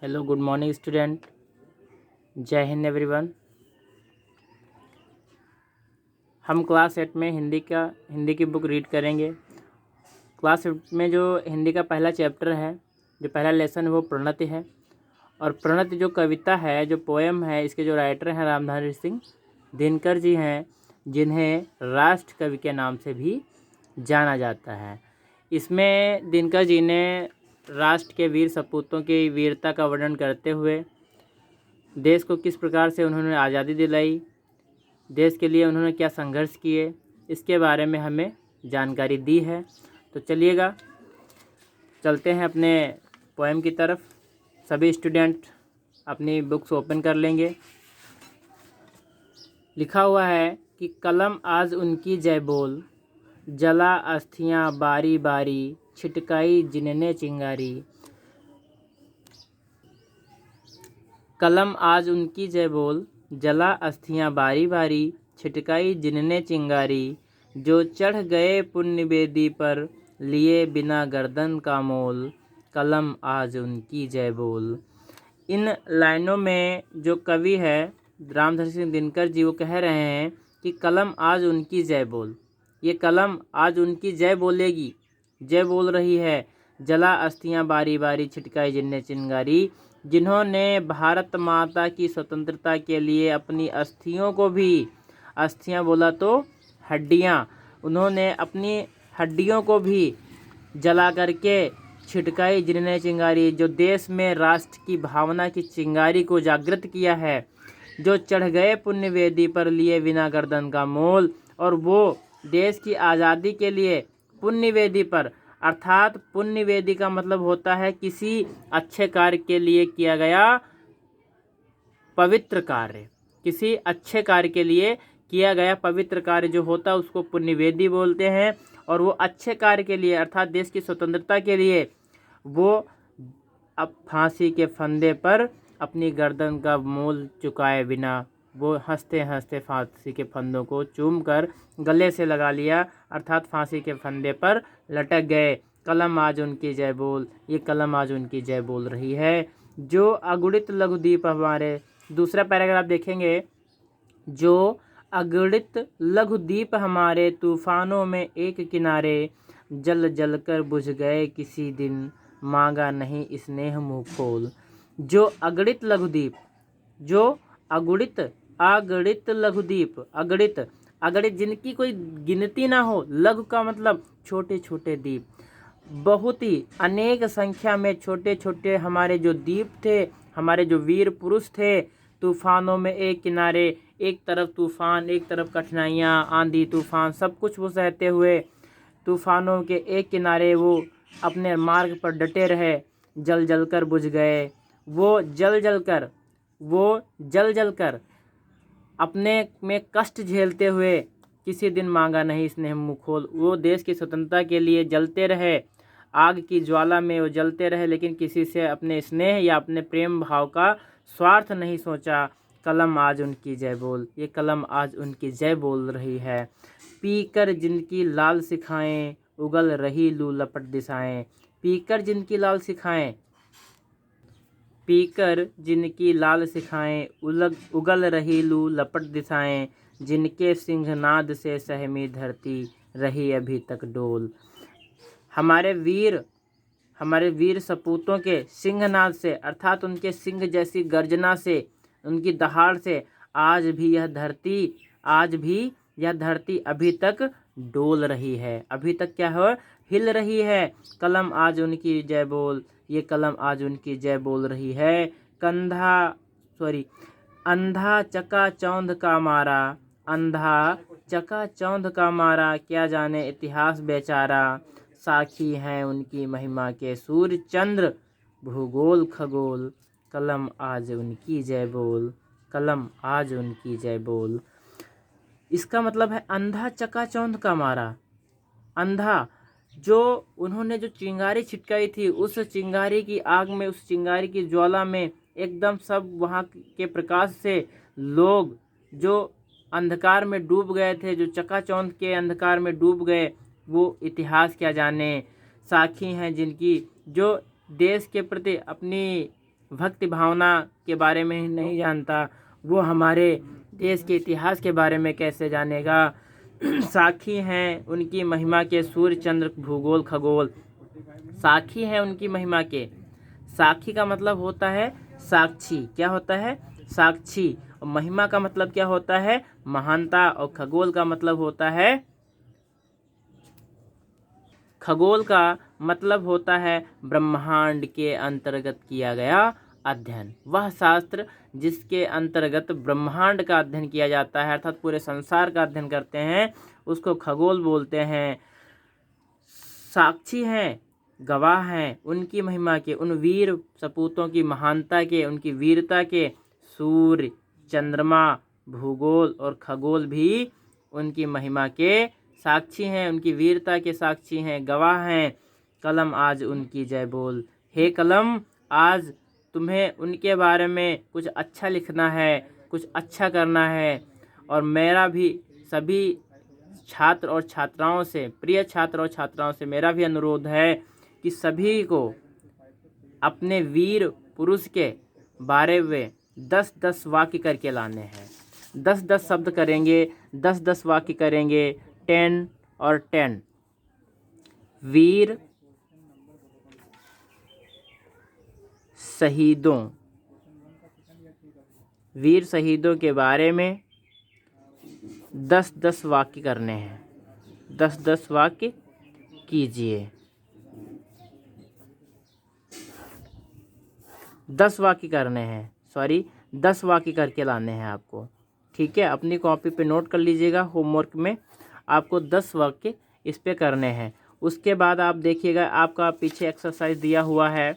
Hello good morning student. जय Hind everyone. हम class 8 में हिंदी की बुक रीड करेंगे। क्लास 8 में जो हिंदी का पहला चैप्टर है, जो पहला लेसन है वो प्रणति है। और प्रणति जो कविता है, जो पोएम है, इसके जो राइटर हैं रामधारी सिंह दिनकर जी हैं, जिन्हें राष्ट्र कवि के नाम से भी जाना जाता है। इसमें दिनकर जी ने राष्ट्र के वीर सपूतों की वीरता का वर्णन करते हुए देश को किस प्रकार से उन्होंने आज़ादी दिलाई, देश के लिए उन्होंने क्या संघर्ष किए, इसके बारे में हमें जानकारी दी है। तो चलिएगा चलते हैं अपने पोएम की तरफ। सभी स्टूडेंट अपनी बुक्स ओपन कर लेंगे। लिखा हुआ है कि कलम आज उनकी जय बोल, जला अस्थियां बारी बारी, छिटकाई जिनने चिंगारी। कलम आज उनकी जय बोल, जला अस्थियां बारी बारी, छिटकाई जिनने चिंगारी। जो चढ़ गए पुण्य वेदी पर, लिए बिना गर्दन का मोल, कलम आज उनकी जय बोल। इन लाइनों में जो कवि है रामधारी सिंह दिनकर जी, वो कह रहे हैं कि कलम आज उनकी जय बोल। ये कलम आज उनकी जय बोलेगी, जय बोल रही है। जला अस्थियां बारी बारी, छिटकाई जिनने चिंगारी। जिन्होंने भारत माता की स्वतंत्रता के लिए अपनी अस्थियों को भी, अस्थियां बोला तो हड्डियां, उन्होंने अपनी हड्डियों को भी जला करके छिटकाई जिनने चिंगारी। जो देश में राष्ट्र की भावना की चिंगारी को जागृत किया है। जो चढ़ गए पुण्य वेदी पर, लिए बिना गर्दन का मोल। और वो देश की आज़ादी के लिए पुण्य वेदी पर, अर्थात पुण्य वेदी का मतलब होता है किसी अच्छे कार्य के लिए किया गया पवित्र कार्य। किसी अच्छे कार्य के लिए किया गया पवित्र कार्य जो होता है उसको पुण्य वेदी बोलते हैं। और वो अच्छे कार्य के लिए, अर्थात देश की स्वतंत्रता के लिए, वो अब फांसी के फंदे पर अपनी गर्दन का मोल चुकाए बिना, वो हंसते हंसते फांसी के फंदों को चूम कर गले से लगा लिया, अर्थात फांसी के फंदे पर लटक गए। कलम आज उनकी जय बोल, ये कलम आज उनकी जय बोल रही है। जो अगुणित लघुदीप हमारे, दूसरा पैराग्राफ देखेंगे। जो अगणित लघुदीप हमारे, तूफानों में एक किनारे, जल जल कर बुझ गए किसी दिन, मांगा नहीं स्नेह मुँह खोल। जो अगणित लघुदीप, जो अगुणित अगणित लघुदीप, अगणित अगणित जिनकी कोई गिनती ना हो। लघु का मतलब छोटे छोटे दीप, बहुत ही अनेक संख्या में छोटे छोटे हमारे जो दीप थे, हमारे जो वीर पुरुष थे। तूफानों में एक किनारे, एक तरफ तूफान, एक तरफ कठिनाइयाँ, आंधी तूफान, सब कुछ वो सहते हुए तूफानों के एक किनारे वो अपने मार्ग पर डटे रहे। जल जल कर बुझ गए, वो जल जल कर अपने में कष्ट झेलते हुए, किसी दिन मांगा नहीं स्नेह मुँह खोल। वो देश की स्वतंत्रता के लिए जलते रहे, आग की ज्वाला में वो जलते रहे, लेकिन किसी से अपने स्नेह या अपने प्रेम भाव का स्वार्थ नहीं सोचा। कलम आज उनकी जय बोल, ये कलम आज उनकी जय बोल रही है। पीकर जिनकी लाल सिखाएं, उगल रही लू लपट दिशाएं। पीकर जिनकी लाल सिखाएं, पीकर जिनकी लाल सिखाएं, उगल रही लू लपट दिशाएं। जिनके सिंहनाद से सहमी धरती, रही अभी तक डोल। हमारे वीर सपूतों के सिंहनाद से, अर्थात उनके सिंह जैसी गर्जना से, उनकी दहाड़ से आज भी यह धरती अभी तक डोल रही है, अभी तक क्या है, हिल रही है। कलम आज उनकी जय बोल, ये कलम आज उनकी जय बोल रही है। अंधा चकाचौंध का मारा, अंधा चकाचौंध का मारा, क्या जाने इतिहास बेचारा। साखी हैं उनकी महिमा के सूर्य चंद्र, भूगोल खगोल। कलम आज उनकी जय बोल, कलम आज उनकी जय बोल। इसका मतलब है अंधा चकाचौंध का मारा। अंधा, जो उन्होंने जो चिंगारी छिटकाई थी, उस चिंगारी की आग में, उस चिंगारी की ज्वाला में एकदम सब वहाँ के प्रकाश से लोग जो अंधकार में डूब गए थे, जो चकाचौंध के अंधकार में डूब गए, वो इतिहास क्या जाने। साखी हैं जिनकी, जो देश के प्रति अपनी भक्ति भावना के बारे में ही नहीं जानता, वो हमारे देश के इतिहास के बारे में कैसे जानेगा। साखी हैं उनकी महिमा के सूर्य चंद्र भूगोल खगोल। साखी हैं उनकी महिमा के। साखी का मतलब होता है साक्षी। क्या होता है? साक्षी। और महिमा का मतलब क्या होता है? महानता। और खगोल का मतलब होता है ब्रह्मांड के अंतर्गत किया गया अध्ययन। वह शास्त्र जिसके अंतर्गत ब्रह्मांड का अध्ययन किया जाता है, अर्थात पूरे संसार का अध्ययन करते हैं, उसको खगोल बोलते हैं। साक्षी हैं, गवाह हैं उनकी महिमा के, उन वीर सपूतों की महानता के, उनकी वीरता के। सूर्य, चंद्रमा, भूगोल और खगोल भी उनकी महिमा के साक्षी हैं, उनकी वीरता के साक्षी हैं, गवाह हैं। कलम आज उनकी जय बोल। हे कलम, आज तुम्हें उनके बारे में कुछ अच्छा लिखना है, कुछ अच्छा करना है। और मेरा भी सभी छात्र और छात्राओं से, प्रिय छात्र और छात्राओं से मेरा भी अनुरोध है कि सभी को अपने वीर पुरुष के बारे में 10-10 वाक्य करके लाने हैं। 10-10 शब्द करेंगे, 10-10 वाक्य करेंगे। 10 और 10। वीर शहीदों के बारे में 10-10 वाक्य करने हैं। 10-10 वाक्य कीजिए। 10 वाक्य करने हैं, 10 वाक्य करके लाने हैं आपको। ठीक है, अपनी कॉपी पे नोट कर लीजिएगा। होमवर्क में आपको 10 वाक्य इस पे करने हैं। उसके बाद आप देखिएगा, आपका पीछे एक्सरसाइज दिया हुआ है।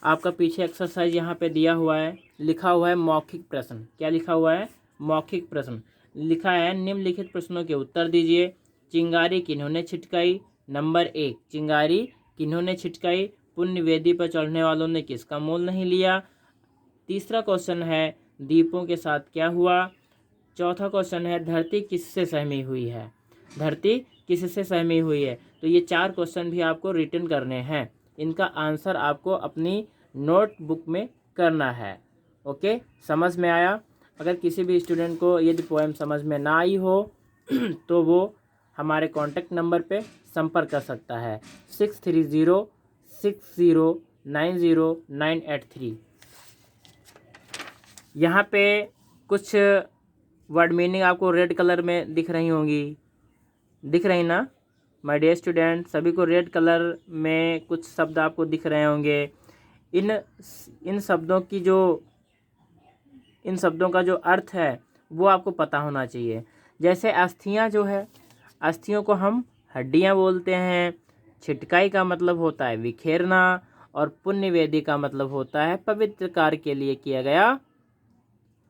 आपका पीछे एक्सरसाइज यहाँ पे दिया हुआ है, लिखा हुआ है मौखिक प्रश्न। क्या लिखा हुआ है? मौखिक प्रश्न लिखा है। निम्नलिखित प्रश्नों के उत्तर दीजिए। चिंगारी किन्होंने छिटकाई? नंबर 1, चिंगारी किन्होंने छिटकाई? पुण्य वेदी पर चढ़ने वालों ने किसका मोल नहीं लिया? तीसरा क्वेश्चन है, दीपों के साथ क्या हुआ? चौथा क्वेश्चन है, धरती किससे सहमी हुई है? धरती किससे सहमी हुई है? तो ये 4 क्वेश्चन भी आपको रिटन करने हैं। इनका आंसर आपको अपनी नोटबुक में करना है। ओके, समझ में आया? अगर किसी भी स्टूडेंट को यदि पोएम समझ में ना आई हो तो वो हमारे कॉन्टैक्ट नंबर पे संपर्क कर सकता है 6306090983। यहाँ पे कुछ वर्ड मीनिंग आपको रेड कलर में दिख रही होंगी, दिख रही ना माय डियर स्टूडेंट? सभी को रेड कलर में कुछ शब्द आपको दिख रहे होंगे। इन शब्दों का जो अर्थ है वो आपको पता होना चाहिए। जैसे अस्थियां जो है, अस्थियों को हम हड्डियां बोलते हैं। छिटकाई का मतलब होता है बिखेरना। और पुण्य वेदी का मतलब होता है पवित्र कार्य के लिए किया गया,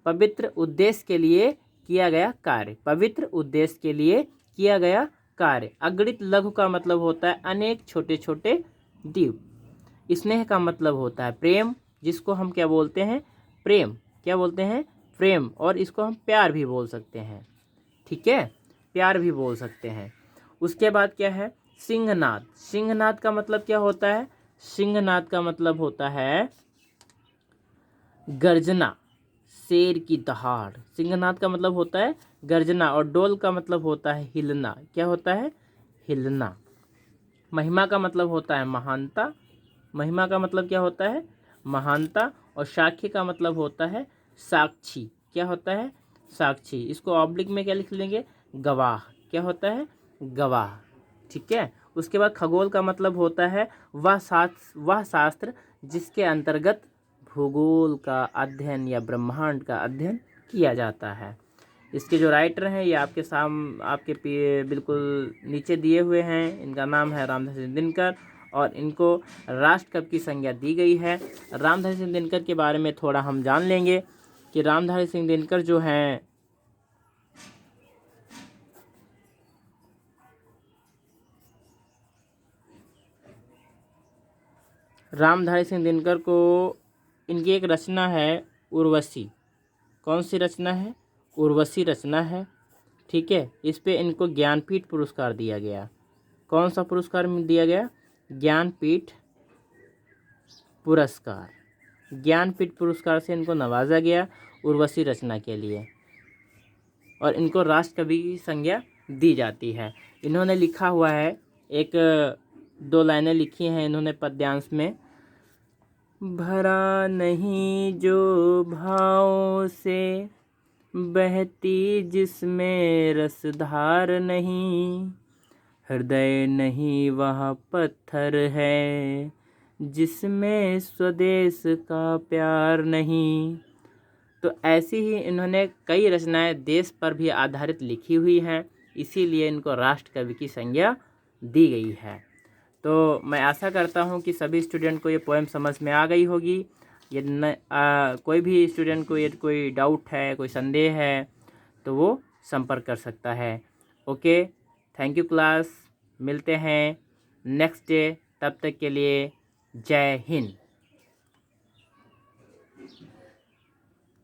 पवित्र उद्देश्य के लिए किया गया कार्य, पवित्र उद्देश्य के लिए किया गया कार्य। अगणित लघु का मतलब होता है अनेक छोटे छोटे द्वीप। स्नेह का मतलब होता है प्रेम, जिसको हम क्या बोलते हैं? प्रेम। क्या बोलते हैं? प्रेम। और इसको हम प्यार भी बोल सकते हैं। ठीक है, प्यार भी बोल सकते हैं। उसके बाद क्या है? सिंहनाद। सिंहनाद का मतलब क्या होता है? सिंहनाद का मतलब होता है गर्जना, शेर की दहाड़। सिंहनाद का मतलब होता है गर्जना। और डोल का मतलब होता है हिलना। क्या होता है? हिलना। महिमा का मतलब होता है महानता। महिमा का मतलब क्या होता है? महानता। और साक्षी का मतलब होता है साक्षी। क्या होता है? साक्षी। इसको ऑब्लिक में क्या लिख लेंगे? गवाह। क्या होता है? गवाह। ठीक है। उसके बाद खगोल का मतलब होता है वह शास्त्र जिसके अंतर्गत भूगोल का अध्ययन या ब्रह्मांड का अध्ययन किया जाता है। इसके जो राइटर हैं ये आपके बिल्कुल नीचे दिए हुए हैं। इनका नाम है रामधारी सिंह दिनकर और इनको राष्ट्र कवि की संज्ञा दी गई है। रामधारी सिंह दिनकर के बारे में थोड़ा हम जान लेंगे कि रामधारी सिंह दिनकर जो हैं रामधारी सिंह दिनकर को इनकी एक रचना है उर्वशी। कौन सी रचना है? उर्वशी रचना है। ठीक है, इस पे इनको ज्ञानपीठ पुरस्कार दिया गया। कौन सा पुरस्कार दिया गया? ज्ञानपीठ पुरस्कार, ज्ञानपीठ पुरस्कार से इनको नवाजा गया उर्वशी रचना के लिए, और इनको राष्ट्र कवि की संज्ञा दी जाती है। इन्होंने लिखा हुआ है, एक 2 लाइनें लिखी हैं इन्होंने पद्यांश में। भरा नहीं जो भाव से बहती जिसमें रसधार नहीं, हृदय नहीं वह पत्थर है जिसमें स्वदेश का प्यार नहीं। तो ऐसी ही इन्होंने कई रचनाएं देश पर भी आधारित लिखी हुई हैं, इसीलिए इनको राष्ट्र कवि की संज्ञा दी गई है। तो मैं आशा करता हूं कि सभी स्टूडेंट को ये पोएम समझ में आ गई होगी। यदि कोई भी स्टूडेंट को यदि कोई डाउट है, कोई संदेह है, तो वो संपर्क कर सकता है। ओके, थैंक यू क्लास, मिलते हैं नेक्स्ट डे, तब तक के लिए जय हिंद।